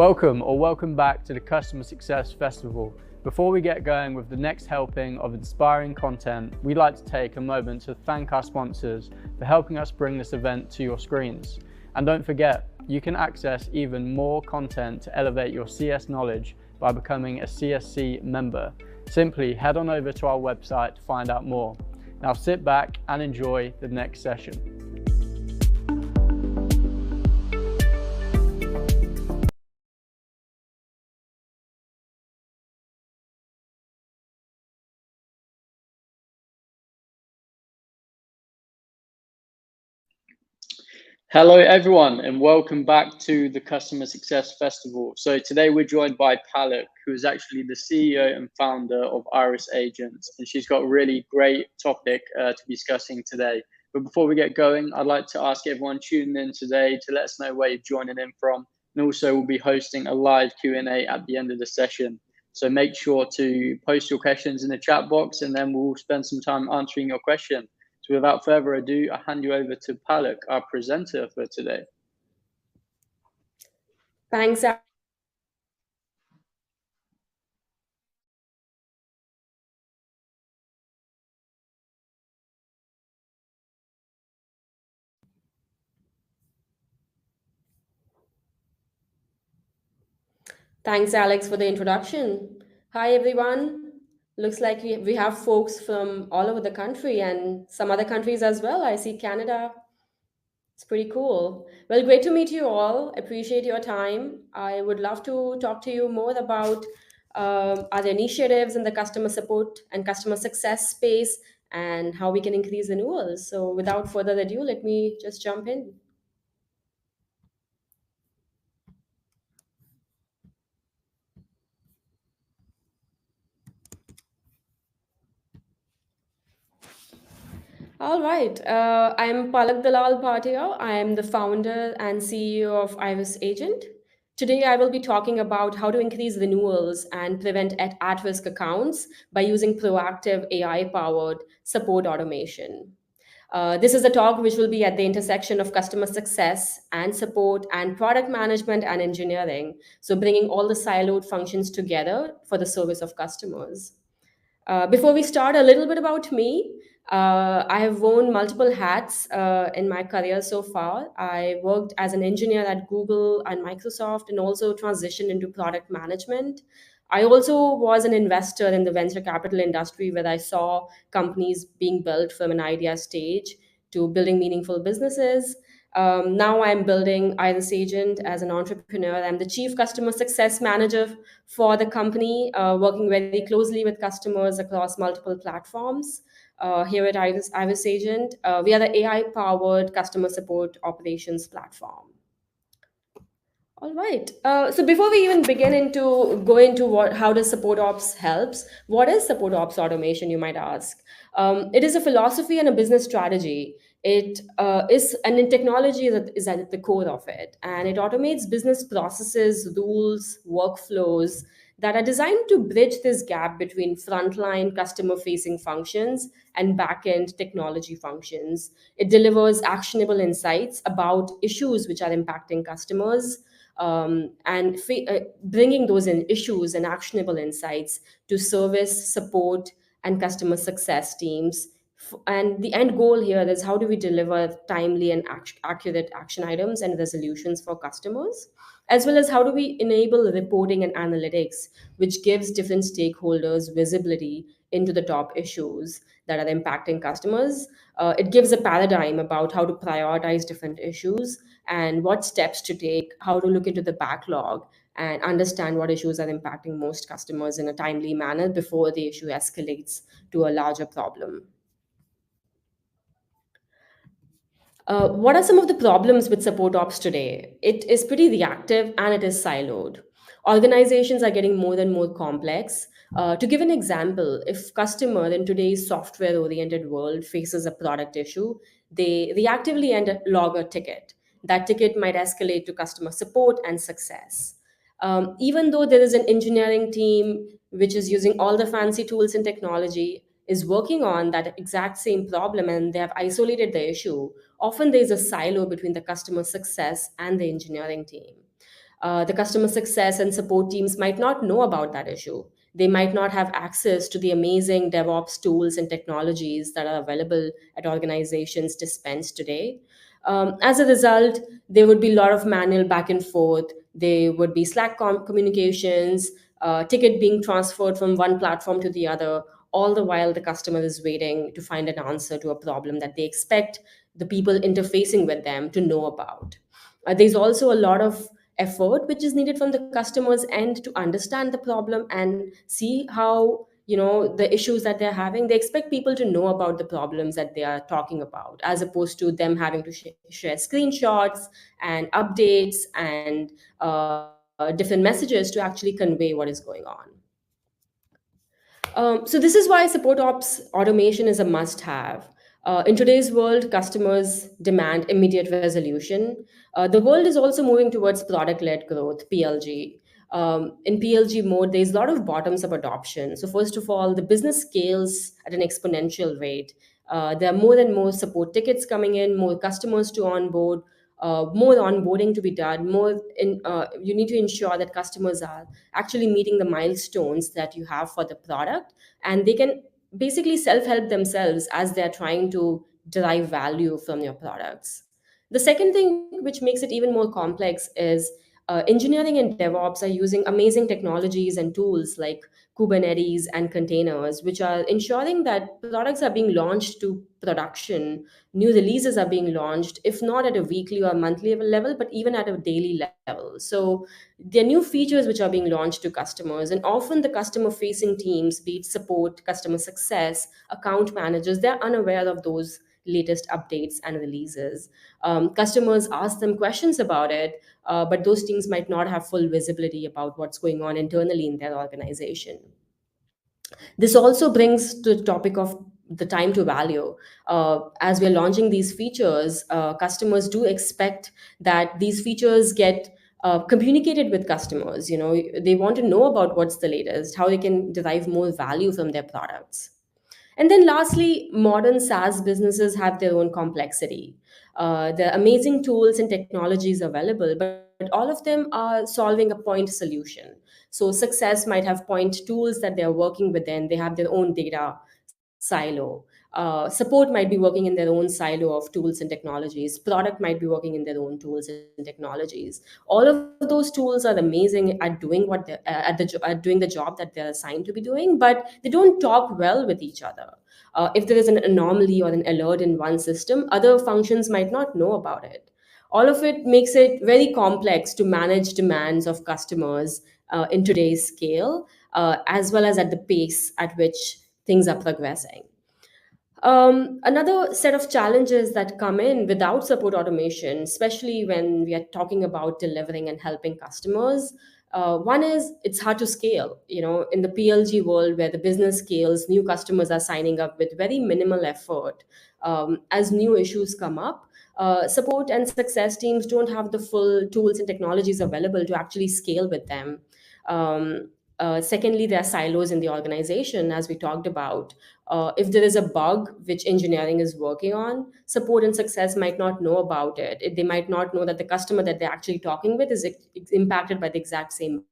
Welcome back to the Customer Success Festival. Before we get going with the next helping of inspiring content, we'd like to take a moment to thank our sponsors for helping us bring this event to your screens. And don't forget, you can access even more content to elevate your CS knowledge by becoming a CSC member. Simply head on over to our website to find out more. Now sit back and enjoy the next session. Hello everyone and welcome back to the Customer Success Festival. So today we're joined by Palak, who is actually the CEO and founder of IrisAgent, and she's got a really great topic to be discussing today. But before we get going, I'd like to ask everyone tuning in today to let us know where you're joining in from, and also we'll be hosting a live Q&A at the end of the session. So make sure to post your questions in the chat box and then we'll spend some time answering your question. So without further ado, I hand you over to Palak, our presenter for today. Thanks. Thanks, Alex, for the introduction. Hi, everyone. Looks like we have folks from all over the country and some other countries as well. I see Canada. It's pretty cool. Well, great to meet you all. Appreciate your time. I would love to talk to you more about our initiatives in the customer support and customer success space and how we can increase renewals. So, without further ado, let me just jump in. All right. I'm Palak Dalal Bhatia. I am the founder and CEO of IrisAgent. Today, I will be talking about how to increase renewals and prevent at-risk accounts by using proactive AI-powered support automation. This is a talk which will be at the intersection of customer success and support and product management and engineering. So bringing all the siloed functions together for the service of customers. Before we start, a little bit about me. I have worn multiple hats in my career so far. I worked as an engineer at Google and Microsoft and also transitioned into product management. I also was an investor in the venture capital industry where I saw companies being built from an idea stage to building meaningful businesses. Now I'm building IrisAgent as an entrepreneur. I'm the chief customer success manager for the company, working very closely with customers across multiple platforms. Here at IrisAgent, we are the AI-powered customer support operations platform. All right. So before we even go into how does support ops helps, what is support ops automation? You might ask. It is a philosophy and a business strategy. It is and in technology that is at the core of it, and it automates business processes, rules, workflows that are designed to bridge this gap between frontline customer-facing functions and back-end technology functions. It delivers actionable insights about issues which are impacting customers bringing those issues and actionable insights to service, support, and customer success teams. And the end goal here is how do we deliver timely and accurate action items and resolutions for customers, as well as how do we enable reporting and analytics, which gives different stakeholders visibility into the top issues that are impacting customers. It gives a paradigm about how to prioritize different issues and what steps to take, how to look into the backlog and understand what issues are impacting most customers in a timely manner before the issue escalates to a larger problem. What are some of the problems with support ops today? It is pretty reactive and it is siloed. Organizations are getting more and more complex. To give an example, if customer in today's software-oriented world faces a product issue, they reactively log a ticket. That ticket might escalate to customer support and success. Even though there is an engineering team which is using all the fancy tools and technology, is working on that exact same problem and they have isolated the issue, often there's a silo between the customer success and the engineering team. The customer success and support teams might not know about that issue. They might not have access to the amazing DevOps tools and technologies that are available at organizations dispensed today. As a result, there would be a lot of manual back and forth. There would be Slack communications, ticket being transferred from one platform to the other, all the while the customer is waiting to find an answer to a problem that they expect the people interfacing with them to know about. There's also a lot of effort which is needed from the customer's end to understand the problem and see how the issues that they're having. They expect people to know about the problems that they are talking about, as opposed to them having to share screenshots and updates and different messages to actually convey what is going on. So this is why support ops automation is a must-have. In today's world, customers demand immediate resolution. The world is also moving towards product-led growth (PLG). In PLG mode, there's a lot of bottoms-up adoption. So first of all, the business scales at an exponential rate. There are more and more support tickets coming in, more customers to onboard, more onboarding to be done. You need to ensure that customers are actually meeting the milestones that you have for the product, and they can basically self-help themselves as they're trying to derive value from your products. The second thing which makes it even more complex is engineering and DevOps are using amazing technologies and tools like Kubernetes and containers, which are ensuring that products are being launched to production. New releases are being launched, if not at a weekly or monthly level, but even at a daily level. So there are new features which are being launched to customers, and often the customer facing teams, be it support, customer success, account managers, they're unaware of those latest updates and releases. Customers ask them questions about it, but those teams might not have full visibility about what's going on internally in their organization. This also brings to the topic of the time to value. As we're launching these features, customers do expect that these features get communicated with customers. They want to know about what's the latest, how they can derive more value from their products. And then lastly, modern SaaS businesses have their own complexity. There are amazing tools and technologies available, but all of them are solving a point solution. So success might have point tools that they're working within. They have their own data silo. Support might be working in their own silo of tools and technologies. Product might be working in their own tools and technologies. All of those tools are amazing at doing at doing the job that they're assigned to be doing, but they don't talk well with each other. If there is an anomaly or an alert in one system, other functions might not know about it. All of it makes it very complex to manage demands of customers in today's scale, as well as at the pace at which things are progressing. Another set of challenges that come in without support automation, especially when we are talking about delivering and helping customers, one is it's hard to scale. In the PLG world where the business scales, new customers are signing up with very minimal effort. As new issues come up, support and success teams don't have the full tools and technologies available to actually scale with them. Secondly, there are silos in the organization, as we talked about. If there is a bug which engineering is working on, support and success might not know about it. They might not know that the customer that they're actually talking with is impacted by the exact same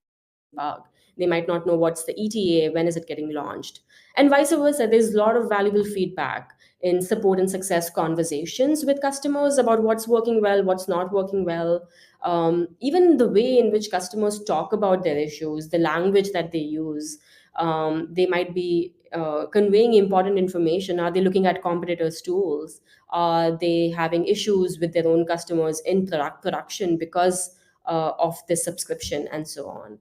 bug. They might not know what's the ETA, when is it getting launched, and vice versa. There's a lot of valuable feedback in support and success conversations with customers about what's working well, what's not working well. Even the way in which customers talk about their issues, the language that they use, they might be conveying important information. Are they looking at competitors' tools? Are they having issues with their own customers in production because of this subscription, and so on?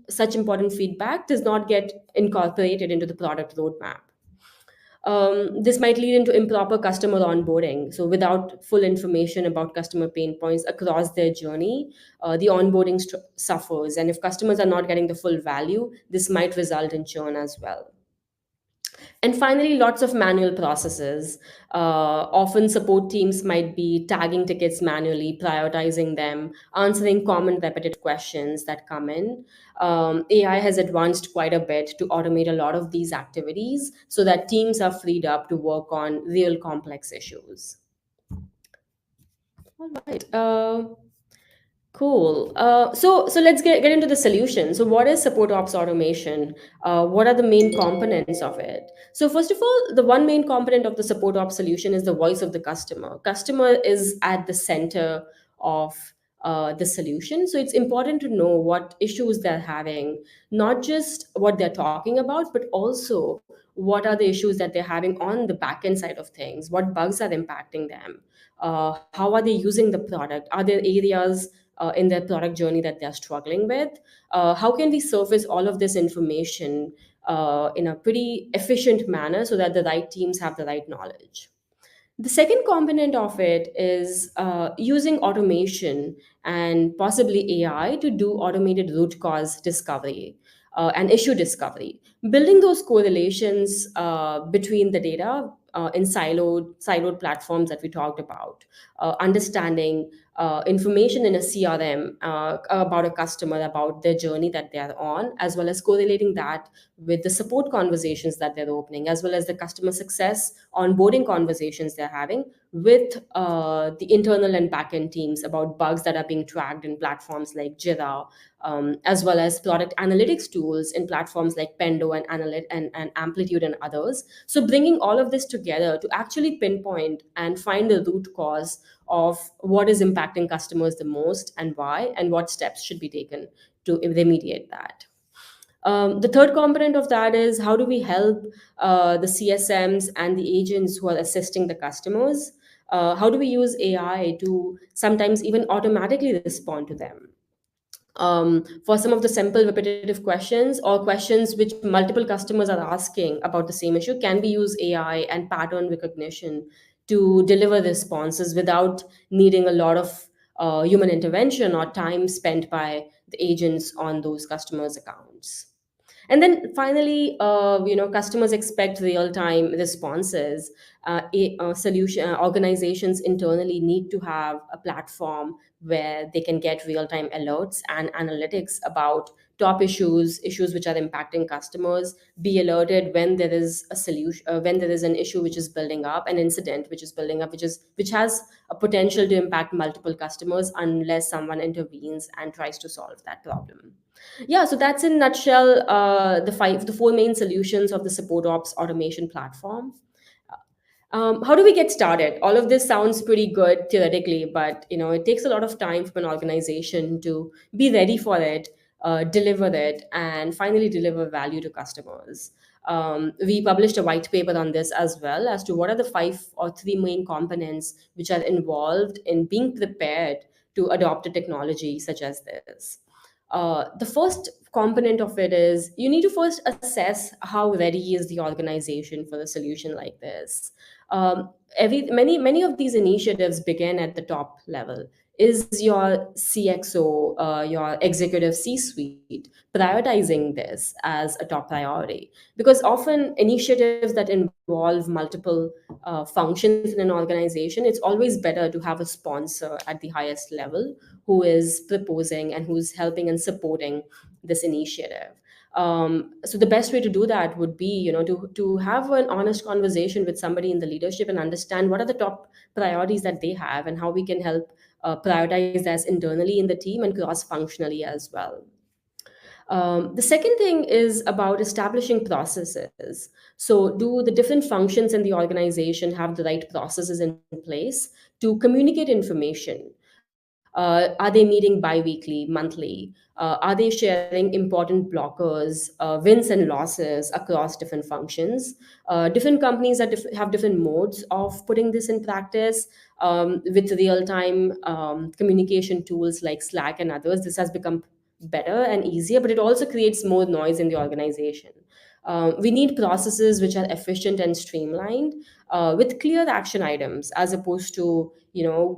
Such important feedback does not get incorporated into the product roadmap. This might lead into improper customer onboarding. So, without full information about customer pain points across their journey, the onboarding suffers. And if customers are not getting the full value, this might result in churn as well. And finally, lots of manual processes. Often, support teams might be tagging tickets manually, prioritizing them, answering common repetitive questions that come in. AI has advanced quite a bit to automate a lot of these activities so that teams are freed up to work on real complex issues. All right. Cool. So let's get into the solution. So what is support ops automation? What are the main components of it? So first of all, the one main component of the support ops solution is the voice of the customer. Customer is at the center of the solution. So it's important to know what issues they're having, not just what they're talking about, but also what are the issues that they're having on the back end side of things, what bugs are impacting them, how are they using the product, are there areas in their product journey that they're struggling with. How can we surface all of this information in a pretty efficient manner so that the right teams have the right knowledge? The second component of it is using automation and possibly AI to do automated root cause discovery and issue discovery, building those correlations between the data in siloed platforms that we talked about, understanding information in a CRM about a customer, about their journey that they are on, as well as correlating that with the support conversations that they're opening, as well as the customer success onboarding conversations they're having with the internal and backend teams about bugs that are being tracked in platforms like Jira, as well as product analytics tools in platforms like Pendo and Amplitude and others. So bringing all of this together to actually pinpoint and find the root cause of what is impacting customers the most and why, and what steps should be taken to remediate that. The third component of that is how do we help the CSMs and the agents who are assisting the customers? How do we use AI to sometimes even automatically respond to them? For some of the simple repetitive questions or questions which multiple customers are asking about the same issue, can we use AI and pattern recognition to deliver responses without needing a lot of human intervention or time spent by the agents on those customers' accounts? And then finally, customers expect real-time responses. Solution organizations internally need to have a platform where they can get real-time alerts and analytics about top issues which are impacting customers, be alerted when there is a solution, when there is an issue which is building up, an incident which is building up, which has a potential to impact multiple customers unless someone intervenes and tries to solve that problem. Yeah, so that's in a nutshell the four main solutions of the support ops automation platform. How do we get started? All of this sounds pretty good theoretically, but it takes a lot of time for an organization to be ready for it, deliver it, and finally deliver value to customers. We published a white paper on this as well, as to what are the five or three main components which are involved in being prepared to adopt a technology such as this. The first component of it is you need to first assess how ready is the organization for a solution like this. Many of these initiatives begin at the top level. Is your CXO, your executive C-suite, prioritizing this as a top priority? Because often initiatives that involve multiple functions in an organization, it's always better to have a sponsor at the highest level who is proposing and who's helping and supporting this initiative. So the best way to do that would be, to have an honest conversation with somebody in the leadership and understand what are the top priorities that they have and how we can help prioritize that internally in the team and cross functionally as well. The second thing is about establishing processes. So, do the different functions in the organization have the right processes in place to communicate information? Are they meeting bi-weekly, monthly? Are they sharing important blockers, wins and losses across different functions? Different companies have different modes of putting this in practice. With real-time communication tools like Slack and others, this has become better and easier, but it also creates more noise in the organization. We need processes which are efficient and streamlined, with clear action items, as opposed to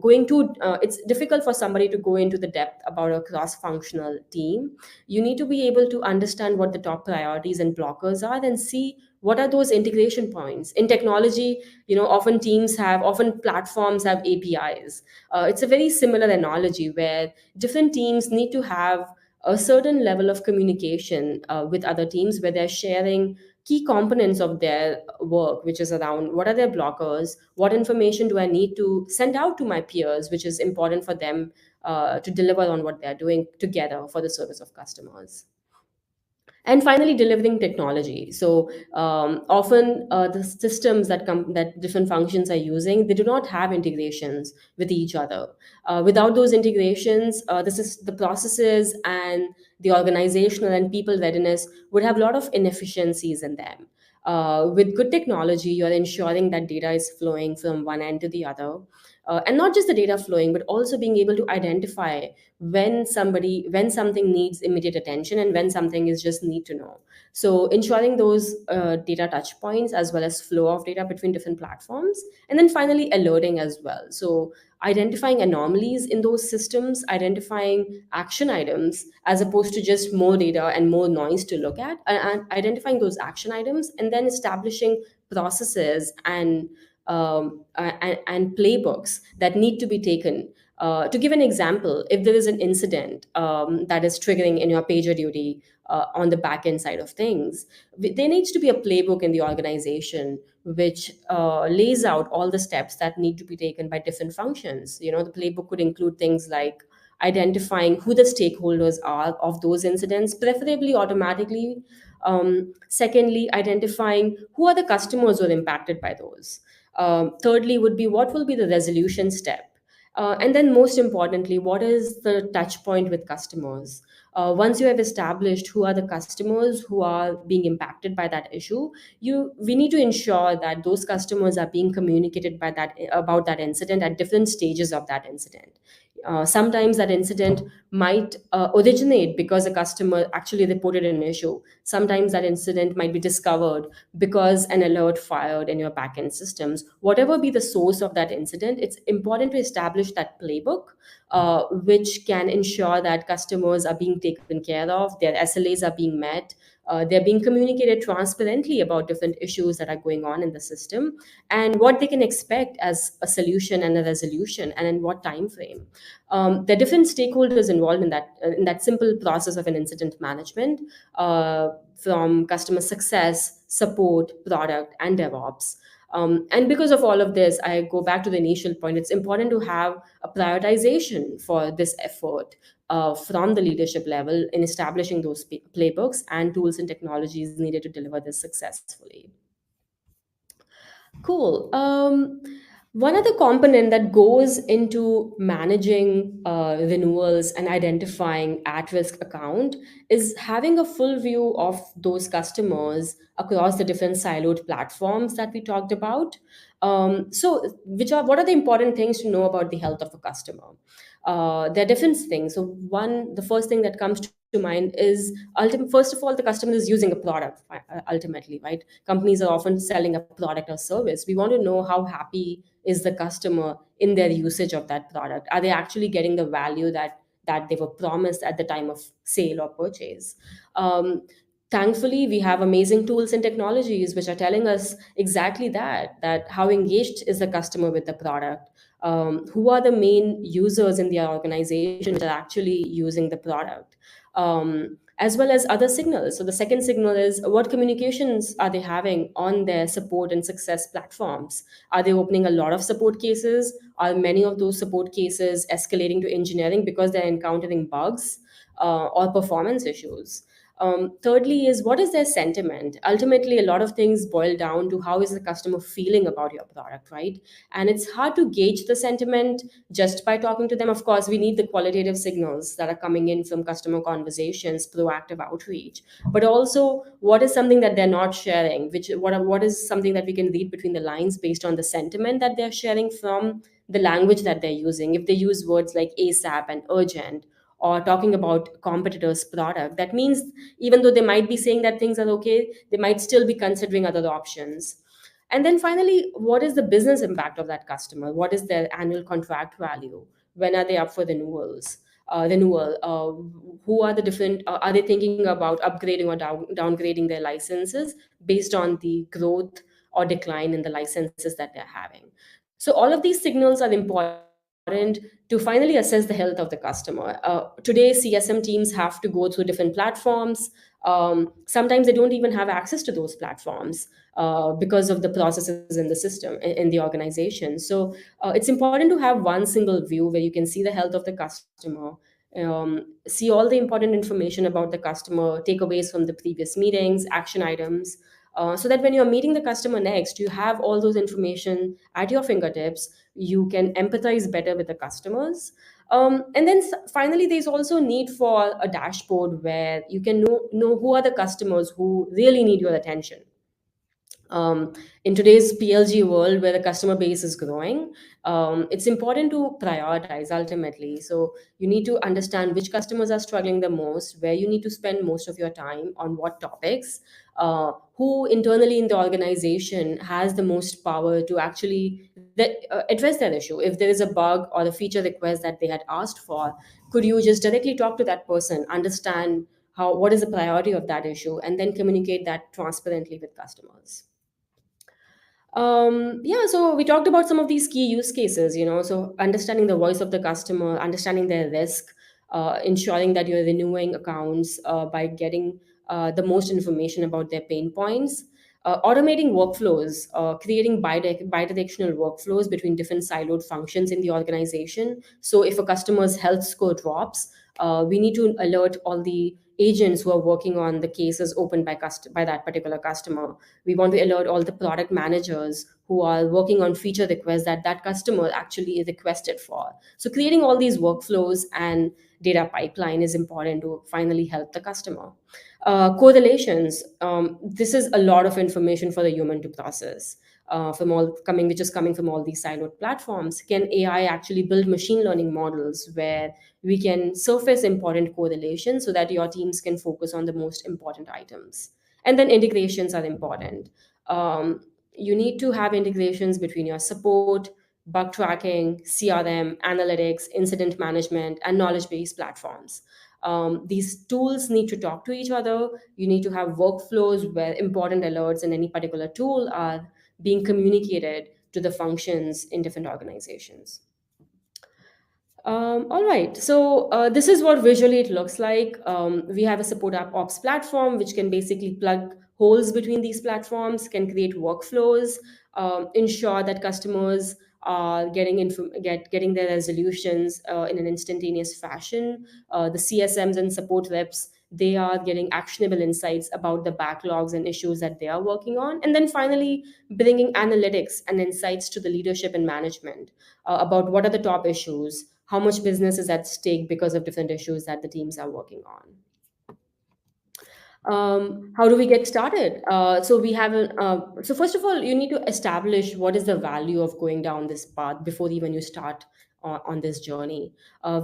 going to it's difficult for somebody to go into the depth about a cross-functional team. You need to be able to understand what the top priorities and blockers are and see what are those integration points in technology. Often platforms have APIs. It's a very similar analogy where different teams need to have a certain level of communication with other teams where they're sharing key components of their work, which is around what are their blockers, what information do I need to send out to my peers, which is important for them to deliver on what they're doing together for the service of customers. And finally, delivering technology. So often the systems that different functions are using, they do not have integrations with each other. Without those integrations, the processes and the organizational and people readiness would have a lot of inefficiencies in them. With good technology, you're ensuring that data is flowing from one end to the other, and not just the data flowing, but also being able to identify when something needs immediate attention and when something is just need to know. So ensuring those data touch points as well as flow of data between different platforms, and then finally alerting as well. So identifying anomalies in those systems, identifying action items as opposed to just more data and more noise to look at, and identifying those action items, and then establishing processes and playbooks that need to be taken. To give an example, if there is an incident that is triggering in your pager duty on the back end side of things, there needs to be a playbook in the organization which lays out all the steps that need to be taken by different functions. The playbook could include things like identifying who the stakeholders are of those incidents, preferably automatically. Secondly, identifying who are the customers who are impacted by those. Thirdly, would be what will be the resolution step. And then, most importantly, what is the touch point with customers? Once you have established who are the customers who are being impacted by that issue, we need to ensure that those customers are being communicated about that incident at different stages of that incident. Sometimes that incident might originate because a customer actually reported an issue. Sometimes that incident might be discovered because an alert fired in your backend systems. Whatever be the source of that incident, it's important to establish that playbook, which can ensure that customers are being taken care of, their SLAs are being met, they're being communicated transparently about different issues that are going on in the system, and what they can expect as a solution and a resolution, and in what time frame. There are different stakeholders involved in that simple process of an incident management, from customer success, support, product, and DevOps. And because of all of this, I go back to the initial point. It's important to have a prioritization for this effort from the leadership level in establishing those playbooks and tools and technologies needed to deliver this successfully. Cool. One other component that goes into managing renewals and identifying at-risk account is having a full view of those customers across the different siloed platforms that we talked about. What are the important things to know about the health of a customer? There are different things. So the first thing that comes to mind is, first of all, the customer is using a product ultimately, right? Companies are often selling a product or service. We want to know how happy is the customer in their usage of that product. Are they actually getting the value that they were promised at the time of sale or purchase? Thankfully, we have amazing tools and technologies which are telling us exactly that how engaged is the customer with the product, who are the main users in their organization that are actually using the product, as well as other signals. So the second signal is, what communications are they having on their support and success platforms? Are they opening a lot of support cases? Are many of those support cases escalating to engineering because they're encountering bugs or performance issues? Thirdly is, what is their sentiment? Ultimately, a lot of things boil down to how is the customer feeling about your product, right? And it's hard to gauge the sentiment just by talking to them. Of course, we need the qualitative signals that are coming in from customer conversations, proactive outreach, but also what is something that they're not sharing, what is something that we can read between the lines based on the sentiment that they're sharing from the language that they're using. If they use words like ASAP and urgent, or talking about competitors' product, that means even though they might be saying that things are okay, they might still be considering other options. And then finally, what is the business impact of that customer? What is their annual contract value? When are they up for renewal? Who are the different? Are they thinking about upgrading or downgrading their licenses based on the growth or decline in the licenses that they're having? So all of these signals are important to to finally assess the health of the customer. Today, CSM teams have to go through different platforms. Sometimes they don't even have access to those platforms because of the processes in the system, in the organization. So it's important to have one single view where you can see the health of the customer, see all the important information about the customer, takeaways from the previous meetings, action items, so that when you're meeting the customer next, you have all those information at your fingertips. You can empathize better with the customers. And then finally, there's also need for a dashboard where you can know who are the customers who really need your attention. In today's PLG world where the customer base is growing, it's important to prioritize ultimately. So you need to understand which customers are struggling the most, where you need to spend most of your time on what topics, who internally in the organization has the most power to actually address that issue. If there is a bug or a feature request that they had asked for, could you just directly talk to that person, understand what is the priority of that issue, and then communicate that transparently with customers. Yeah, so we talked about some of these key use cases, so understanding the voice of the customer, understanding their risk, ensuring that you're renewing accounts by getting the most information about their pain points, automating workflows, creating bidirectional workflows between different siloed functions in the organization. So if a customer's health score drops, we need to alert all the agents who are working on the cases opened by that particular customer. We want to alert all the product managers who are working on feature requests that customer actually requested for. So creating all these workflows and data pipeline is important to finally help the customer. Correlations. This is a lot of information for the human to process. Which is coming from all these siloed platforms. Can AI actually build machine learning models where we can surface important correlations so that your teams can focus on the most important items? And then integrations are important. You need to have integrations between your support, bug tracking, CRM, analytics, incident management, and knowledge based platforms. These tools need to talk to each other. You need to have workflows where important alerts in any particular tool are being communicated to the functions in different organizations. All right, so this is what visually it looks like. We have a support app ops platform, which can basically plug holes between these platforms, can create workflows, ensure that customers are getting their resolutions in an instantaneous fashion. The CSMs and support reps, they are getting actionable insights about the backlogs and issues that they are working on. And then finally, bringing analytics and insights to the leadership and management about what are the top issues, how much business is at stake because of different issues that the teams are working on. How do we get started? So first of all, you need to establish what is the value of going down this path before even you start on this journey.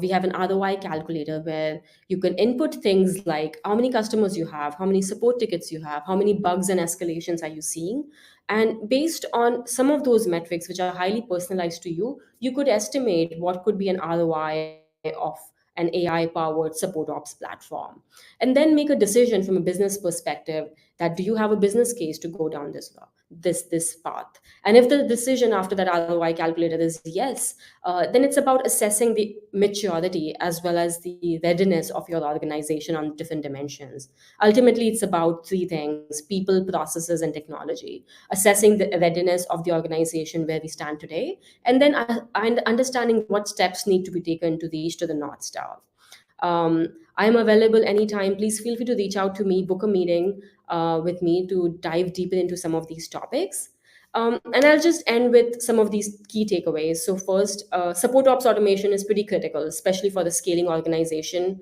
We have an ROI calculator where you can input things like how many customers you have, how many support tickets you have, how many bugs and escalations are you seeing. And based on some of those metrics, which are highly personalized to you, you could estimate what could be an ROI of an AI powered support ops platform. And then make a decision from a business perspective that do you have a business case to go down this path. And if the decision after that ROI calculator is yes, then it's about assessing the maturity as well as the readiness of your organization on different dimensions. Ultimately, it's about three things: people, processes, and technology. Assessing the readiness of the organization where we stand today, and then and understanding what steps need to be taken to reach to the North Star. I am available anytime. Please feel free to reach out to me, book a meeting with me to dive deeper into some of these topics. And I'll just end with some of these key takeaways. So, first, support ops automation is pretty critical, especially for the scaling organization,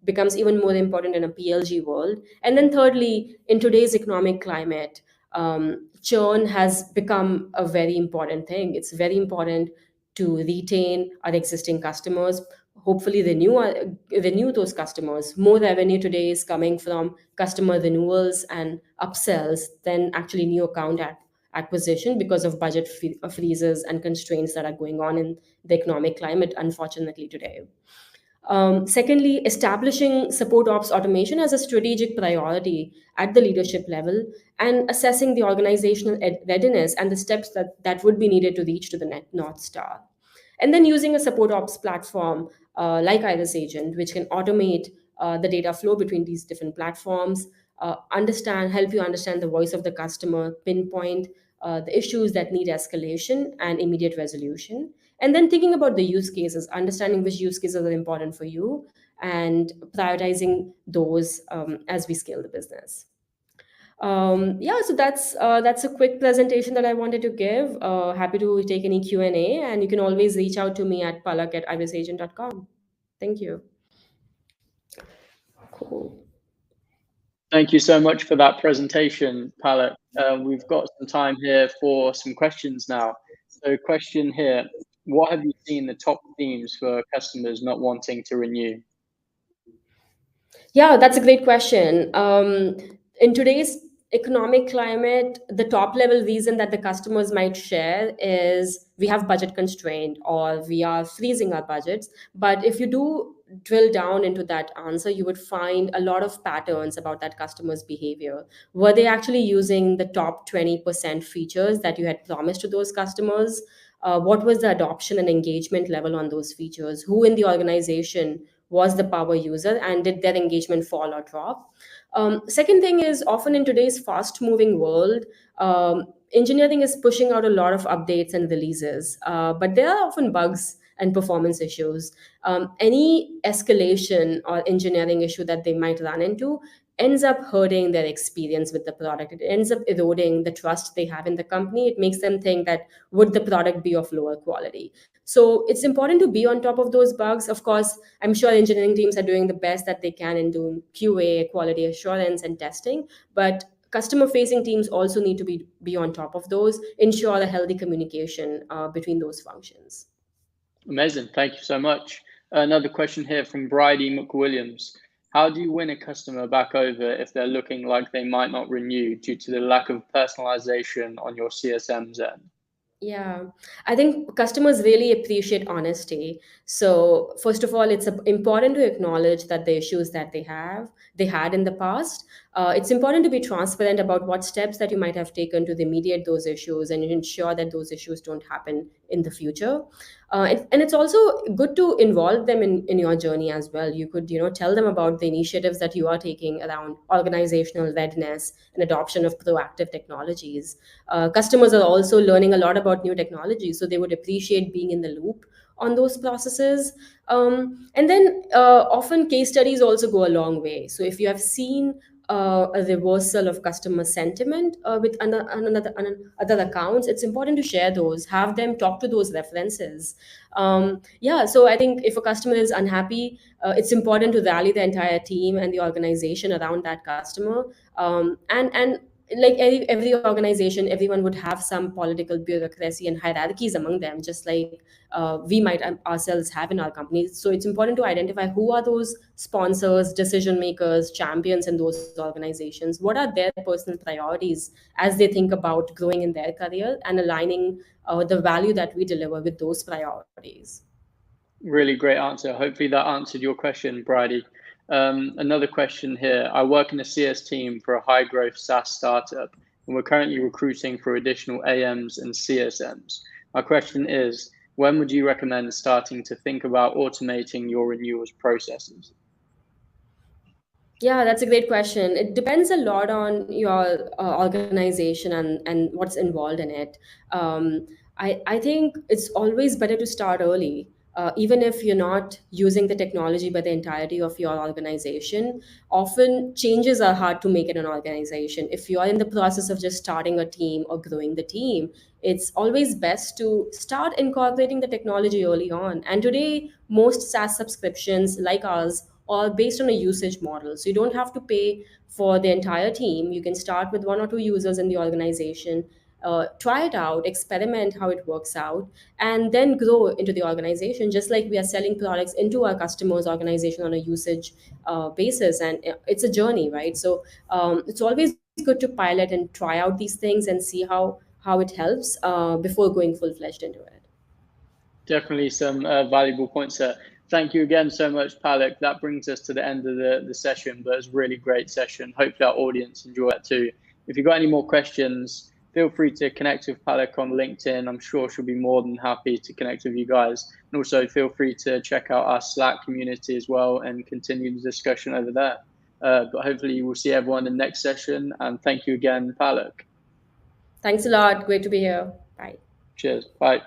becomes even more important in a PLG world. And then, thirdly, in today's economic climate, churn has become a very important thing. It's very important to retain our existing customers, hopefully renew those customers. More revenue today is coming from customer renewals and upsells than actually new account acquisition because of budget freezes and constraints that are going on in the economic climate, unfortunately, today. Secondly, establishing support ops automation as a strategic priority at the leadership level and assessing the organizational readiness and the steps that would be needed to reach to the North Star. And then using a support ops platform like IrisAgent, which can automate the data flow between these different platforms, help you understand the voice of the customer, pinpoint the issues that need escalation and immediate resolution. And then thinking about the use cases, understanding which use cases are important for you, and prioritizing those as we scale the business. Yeah, so that's a quick presentation that I wanted to give. Happy to take any Q&A, and you can always reach out to me at palak@irisagent.com. Thank you. Cool. Thank you so much for that presentation, Palak. We've got some time here for some questions now. So question here, what have you seen the top themes for customers not wanting to renew? Yeah, that's a great question. In today's economic climate, the top level reason that the customers might share is we have budget constraint or we are freezing our budgets. But if you do drill down into that answer, you would find a lot of patterns about that customer's behavior. Were they actually using the top 20% features that you had promised to those customers? What was the adoption and engagement level on those features? Who in the organization was the power user, and did their engagement fall or drop? Second thing is, often in today's fast moving world, engineering is pushing out a lot of updates and releases, but there are often bugs and performance issues. Any escalation or engineering issue that they might run into ends up hurting their experience with the product. It ends up eroding the trust they have in the company. It makes them think that would the product be of lower quality. So it's important to be on top of those bugs. Of course, I'm sure engineering teams are doing the best that they can in doing QA, quality assurance, and testing. But customer facing teams also need to be on top of those, ensure a healthy communication between those functions. Amazing. Thank you so much. Another question here from Bridie McWilliams. How do you win a customer back over if they're looking like they might not renew due to the lack of personalization on your CSM's end? Yeah, I think customers really appreciate honesty. So first of all, it's important to acknowledge that the issues that they had in the past. It's important to be transparent about what steps that you might have taken to remediate those issues and ensure that those issues don't happen in the future. And it's also good to involve them in your journey as well. You could, tell them about the initiatives that you are taking around organizational readiness and adoption of proactive technologies. Customers are also learning a lot about new technology, so they would appreciate being in the loop on those processes. And then often case studies also go a long way. So if you have seen a reversal of customer sentiment with other accounts, it's important to share those, have them talk to those references. Yeah, so I think if a customer is unhappy, it's important to rally the entire team and the organization around that customer. And like every organization, everyone would have some political bureaucracy and hierarchies among them, just like we might ourselves have in our companies. So it's important to identify who are those sponsors, decision makers, champions in those organizations. What are their personal priorities as they think about growing in their career, and aligning the value that we deliver with those priorities. Really great answer. Hopefully that answered your question, Bridie. Another question here. I work in a CS team for a high growth SaaS startup, and we're currently recruiting for additional AMs and CSMs. My question is, when would you recommend starting to think about automating your renewals processes? Yeah, that's a great question. It depends a lot on your organization and what's involved in it. I think it's always better to start early. Even if you're not using the technology by the entirety of your organization, often changes are hard to make in an organization. If you're in the process of just starting a team or growing the team, it's always best to start incorporating the technology early on. And today, most SaaS subscriptions like ours are based on a usage model. So you don't have to pay for the entire team. You can start with one or two users in the organization, try it out, experiment how it works out, and then grow into the organization, just like we are selling products into our customers' organization on a usage basis. And it's a journey, right? So it's always good to pilot and try out these things and see how it helps before going full-fledged into it. Definitely some valuable points there. Thank you again so much, Palak. That brings us to the end of the session, but it's a really great session. Hopefully our audience enjoy it too. If you've got any more questions, feel free to connect with Palak on LinkedIn. I'm sure she'll be more than happy to connect with you guys. And also feel free to check out our Slack community as well and continue the discussion over there. But hopefully we'll see everyone in the next session. And thank you again, Palak. Thanks a lot. Great to be here. Bye. Cheers. Bye.